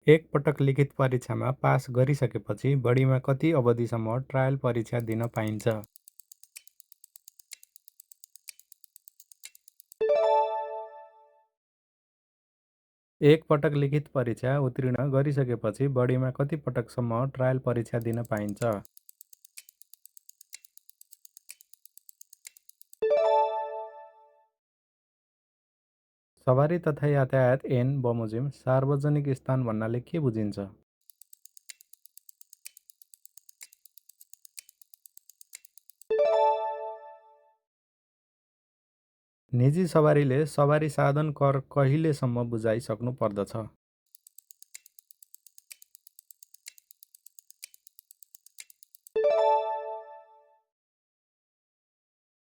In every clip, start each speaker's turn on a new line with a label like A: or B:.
A: एक पटक लिखित परीक्षामा पास गरिसकेपछि बढीमा कति अवधिसम्म ट्रायल परीक्षा दिन पाइन्छ? एक पटक लिखित परीक्षा उत्तीर्ण गरिसकेपछि बढीमा कति पटकसम्म ट्रायल परीक्षा दिन पाइन्छ? सवारी तथा यातायात ऐन बमोजिम सार्वजनिक स्थान भन्नाले के बुझिन्छ? निजी सवारीले सवारी साधन कर कहिलेसम्म बुझाइसक्नु पर्दछ?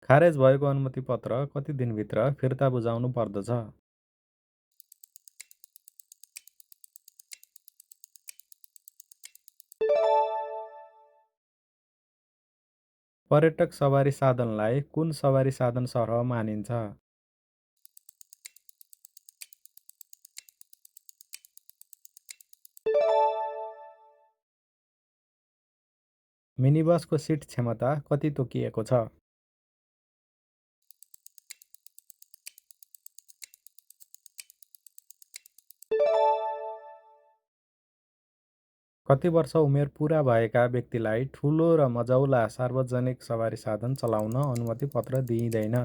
A: खारेज भएको अनुमति पत्र कति दिनभित्र फिर्ता बुझाउनु पर्दछ? पर्यटक सवारी साधनलाई कुन सवारी साधन सरह मानिन्छ? मिनी बसको सिट क्षमता कति तोकिएको छ? कति वर्ष उमेर पुरा भएका व्यक्तिलाई ठूलो र मझौला सार्वजनिक सवारी साधन चलाउन अनुमति पत्र दिइँदैन?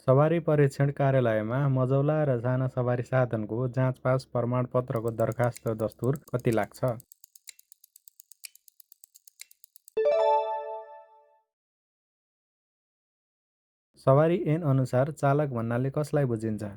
A: सवारी परीक्षण कार्यालयमा मझौला र साना सवारी साधनको जाँचपास प्रमाणपत्रको दरखास्त दस्तुर कति लाग्छ? सवारी ऐन अनुसार चालक भन्नाले कसलाई बुझिन्छ?